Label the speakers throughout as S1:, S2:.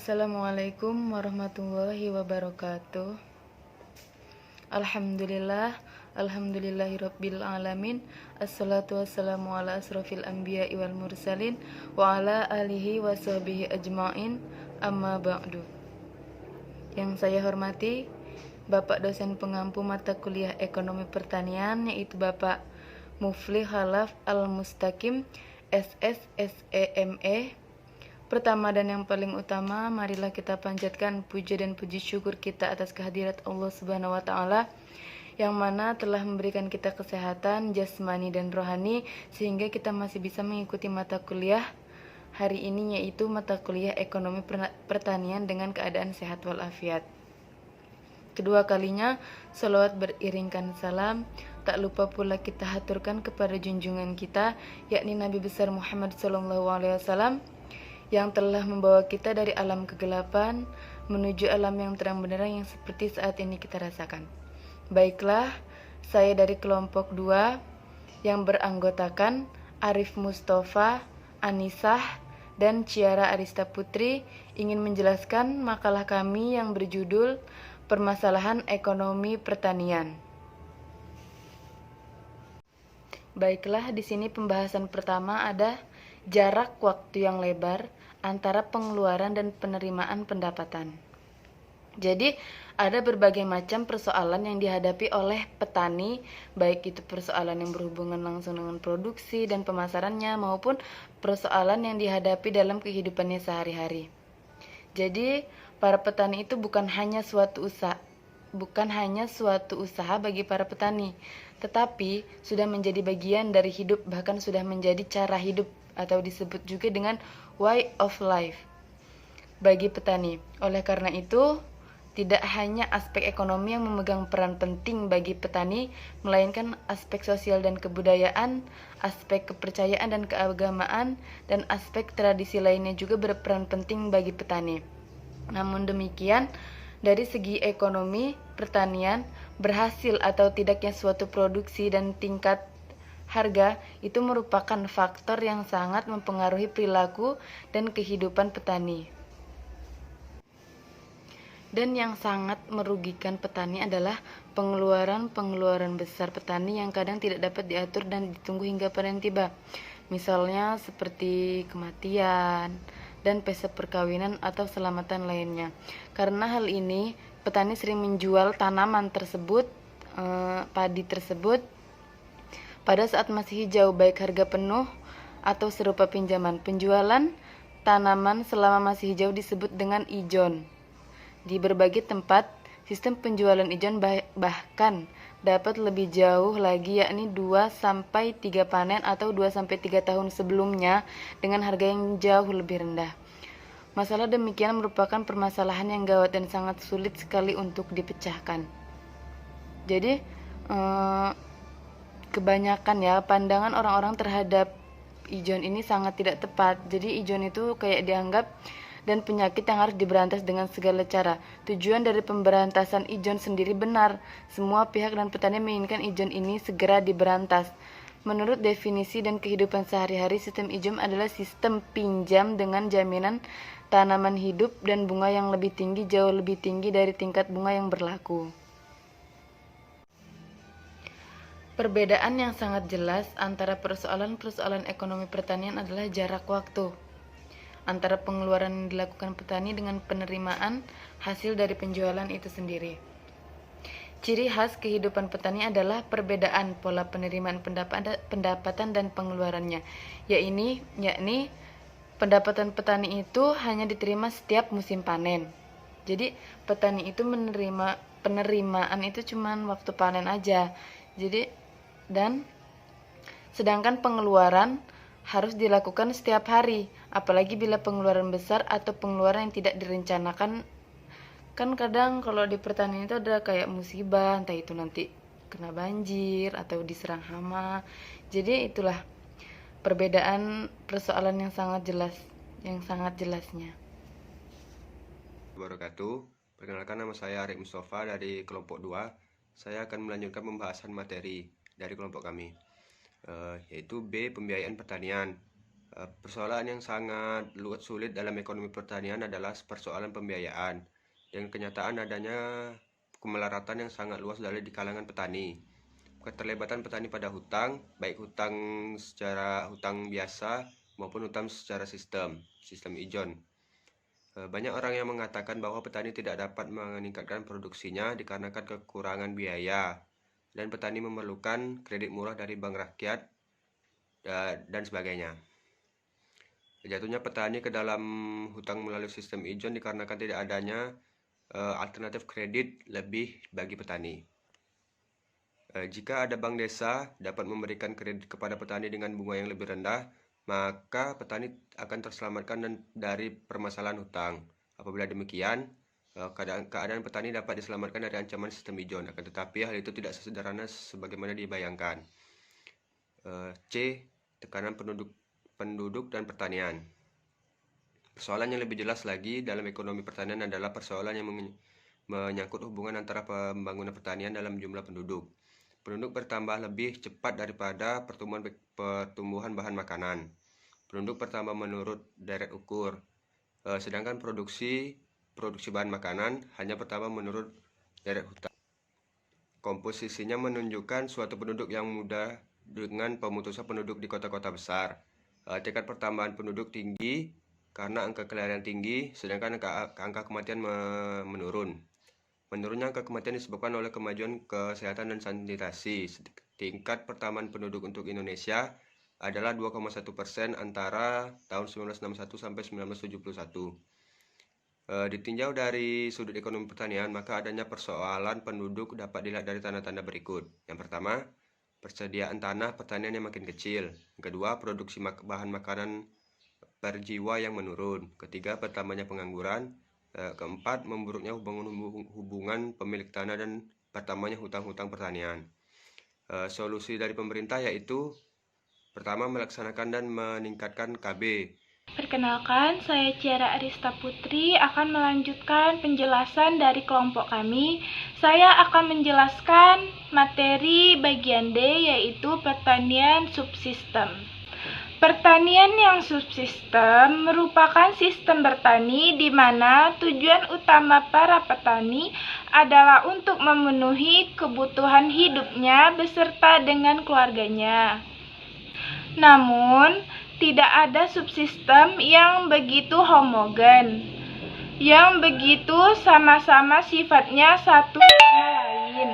S1: Assalamualaikum warahmatullahi wabarakatuh. Alhamdulillah, alhamdulillahirabbil alamin. Assalatu wassalamu ala asrofil anbiya'i wal mursalin wa ala alihi wa sahbihi ajmain. Amma ba'du. Yang saya hormati Bapak dosen pengampu mata kuliah Ekonomi Pertanian, yaitu Bapak Mufli Khalaf Al-Mustaqim, SSSEME. Pertama dan yang paling utama, marilah kita panjatkan puja dan puji syukur kita atas kehadirat Allah Subhanahu wa taala yang mana telah memberikan kita kesehatan jasmani dan rohani sehingga kita masih bisa mengikuti mata kuliah hari ini, yaitu mata kuliah Ekonomi Pertanian dengan keadaan sehat walafiat. Kedua kalinya, salawat beriringkan salam tak lupa pula kita haturkan kepada junjungan kita, yakni Nabi besar Muhammad SAW, yang telah membawa kita dari alam kegelapan menuju alam yang terang benderang yang seperti saat ini kita rasakan. Baiklah, saya dari kelompok 2 yang beranggotakan Arif Mustafa, Anisah, dan Ciara Arista Putri ingin menjelaskan makalah kami yang berjudul Permasalahan Ekonomi Pertanian. Baiklah, di sini pembahasan pertama ada jarak waktu yang lebar antara pengeluaran dan penerimaan pendapatan. Jadi, ada berbagai macam persoalan yang dihadapi oleh petani, baik itu persoalan yang berhubungan langsung dengan produksi dan pemasarannya maupun persoalan yang dihadapi dalam kehidupannya sehari-hari. Jadi, para petani itu bukan hanya suatu usaha bagi para petani, tetapi sudah menjadi bagian dari hidup, bahkan sudah menjadi cara hidup atau disebut juga dengan way of life bagi petani. Oleh karena itu, tidak hanya aspek ekonomi yang memegang peran penting bagi petani, melainkan aspek sosial dan kebudayaan, aspek kepercayaan dan keagamaan, dan aspek tradisi lainnya juga berperan penting bagi petani. Namun demikian, dari segi ekonomi, pertanian, berhasil atau tidaknya suatu produksi dan tingkat harga itu merupakan faktor yang sangat mempengaruhi perilaku dan kehidupan petani. Dan yang sangat merugikan petani adalah pengeluaran besar petani yang kadang tidak dapat diatur dan ditunggu hingga panen tiba. Misalnya seperti kematian dan pesta perkawinan atau selamatan lainnya. Karena hal ini, petani sering menjual tanaman tersebut, padi tersebut, pada saat masih hijau, baik harga penuh atau serupa pinjaman. Penjualan tanaman selama masih hijau disebut dengan ijon. Di berbagai tempat, sistem penjualan ijon bahkan dapat lebih jauh lagi, yakni 2-3 panen atau 2-3 tahun sebelumnya dengan harga yang jauh lebih rendah. Masalah demikian merupakan permasalahan yang gawat dan sangat sulit sekali untuk dipecahkan. Jadi, kebanyakan ya pandangan orang-orang terhadap ijon ini sangat tidak tepat. Jadi ijon itu kayak dianggap dan penyakit yang harus diberantas dengan segala cara. Tujuan dari pemberantasan ijon sendiri benar. Semua pihak dan petani menginginkan ijon ini segera diberantas. Menurut definisi dan kehidupan sehari-hari, sistem ijon adalah sistem pinjam dengan jaminan tanaman hidup dan bunga yang lebih tinggi, jauh lebih tinggi dari tingkat bunga yang berlaku. Perbedaan yang sangat jelas antara persoalan-persoalan ekonomi pertanian adalah jarak waktu antara pengeluaran yang dilakukan petani dengan penerimaan hasil dari penjualan itu sendiri. Ciri khas kehidupan petani adalah perbedaan pola penerimaan pendapatan dan pengeluarannya, yakni pendapatan petani itu hanya diterima setiap musim panen. Jadi petani itu menerima penerimaan itu cuman waktu panen aja. Dan sedangkan pengeluaran harus dilakukan setiap hari, apalagi bila pengeluaran besar atau pengeluaran yang tidak direncanakan. Kan kadang kalau di pertanian itu ada kayak musibah, entah itu nanti kena banjir atau diserang hama. Jadi itulah perbedaan persoalan yang sangat jelasnya.
S2: Wabarakatuh. Perkenalkan, nama saya Arif Mustafa dari kelompok 2. Saya akan melanjutkan pembahasan materi dari kelompok kami, yaitu B. Pembiayaan pertanian. Persoalan yang sangat sulit dalam ekonomi pertanian adalah persoalan pembiayaan. Dengan kenyataan adanya kemelaratan yang sangat luas di kalangan petani. Keterlibatan petani pada hutang, baik hutang secara hutang biasa maupun hutang secara sistem ijon. Banyak orang yang mengatakan bahwa petani tidak dapat meningkatkan produksinya dikarenakan kekurangan biaya dan petani memerlukan kredit murah dari bank rakyat dan sebagainya. Jatuhnya petani ke dalam hutang melalui sistem ijon dikarenakan tidak adanya alternatif kredit lebih bagi petani. Jika ada bank desa dapat memberikan kredit kepada petani dengan bunga yang lebih rendah, maka petani akan terselamatkan dari permasalahan hutang. Apabila demikian, keadaan petani dapat diselamatkan dari ancaman sistem ijon. Akan tetapi hal itu tidak sesederhana sebagaimana dibayangkan. C. Tekanan penduduk dan pertanian. Persoalan yang lebih jelas lagi dalam ekonomi pertanian adalah persoalan yang menyangkut hubungan antara pembangunan pertanian dalam jumlah penduduk. Penduduk bertambah lebih cepat daripada pertumbuhan bahan makanan. Penduduk bertambah menurut deret ukur, sedangkan produksi bahan makanan hanya bertambah menurut deret hutang. Komposisinya menunjukkan suatu penduduk yang mudah dengan pemutusan penduduk di kota-kota besar. Tingkat pertambahan penduduk tinggi karena angka kelahiran tinggi, sedangkan angka kematian menurun. Menurunnya angka kematian disebabkan oleh kemajuan kesehatan dan sanitasi. Tingkat pertambahan penduduk untuk Indonesia adalah 2,1% antara tahun 1961 sampai 1971. Ditinjau dari sudut ekonomi pertanian, maka adanya persoalan penduduk dapat dilihat dari tanda-tanda berikut. Yang pertama, persediaan tanah pertanian yang makin kecil. Yang kedua, produksi bahan makanan per jiwa yang menurun. Ketiga, bertambahnya pengangguran. Keempat, memburuknya hubungan pemilik tanah dan bertambahnya hutang-hutang pertanian. Solusi dari pemerintah yaitu pertama, melaksanakan dan meningkatkan KB.
S3: Perkenalkan, saya Ciara Arista Putri akan melanjutkan penjelasan dari kelompok kami. Saya akan menjelaskan materi bagian D, yaitu pertanian subsistem. Pertanian yang subsistem merupakan sistem bertani di mana tujuan utama para petani adalah untuk memenuhi kebutuhan hidupnya beserta dengan keluarganya. Namun, tidak ada subsistem yang begitu homogen, yang begitu sama-sama sifatnya satu sama lain.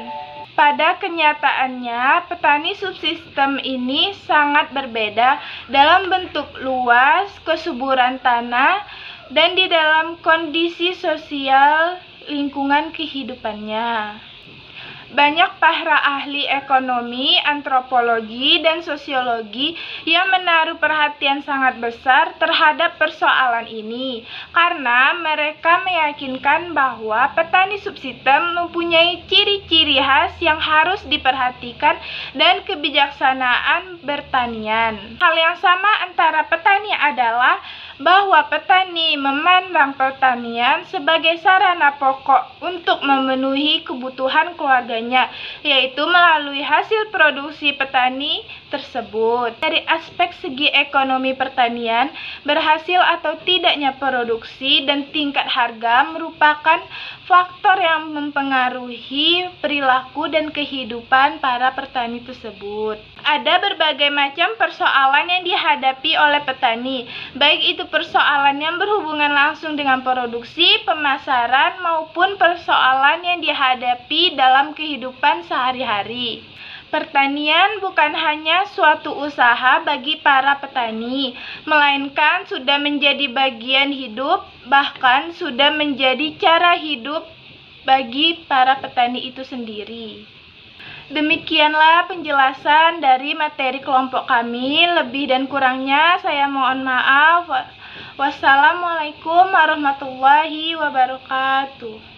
S3: Pada kenyataannya, petani subsistem ini sangat berbeda dalam bentuk luas, kesuburan tanah, dan di dalam kondisi sosial lingkungan kehidupannya. Banyak para ahli ekonomi, antropologi, dan sosiologi yang menaruh perhatian sangat besar terhadap persoalan ini karena mereka meyakinkan bahwa petani subsistem mempunyai ciri-ciri khas yang harus diperhatikan dan kebijaksanaan bertanian. Hal yang sama antara petani adalah bahwa petani memandang pertanian sebagai sarana pokok untuk memenuhi kebutuhan keluarganya, yaitu melalui hasil produksi petani tersebut. Dari aspek segi ekonomi pertanian, berhasil atau tidaknya produksi dan tingkat harga merupakan faktor yang mempengaruhi perilaku dan kehidupan para petani tersebut. Ada berbagai macam persoalan yang dihadapi oleh petani, baik itu persoalan yang berhubungan langsung dengan produksi, pemasaran, maupun persoalan yang dihadapi dalam kehidupan sehari-hari. Pertanian bukan hanya suatu usaha bagi para petani, melainkan sudah menjadi bagian hidup, bahkan sudah menjadi cara hidup bagi para petani itu sendiri. Demikianlah penjelasan dari materi kelompok kami. Lebih dan kurangnya saya mohon maaf. Wassalamualaikum warahmatullahi wabarakatuh.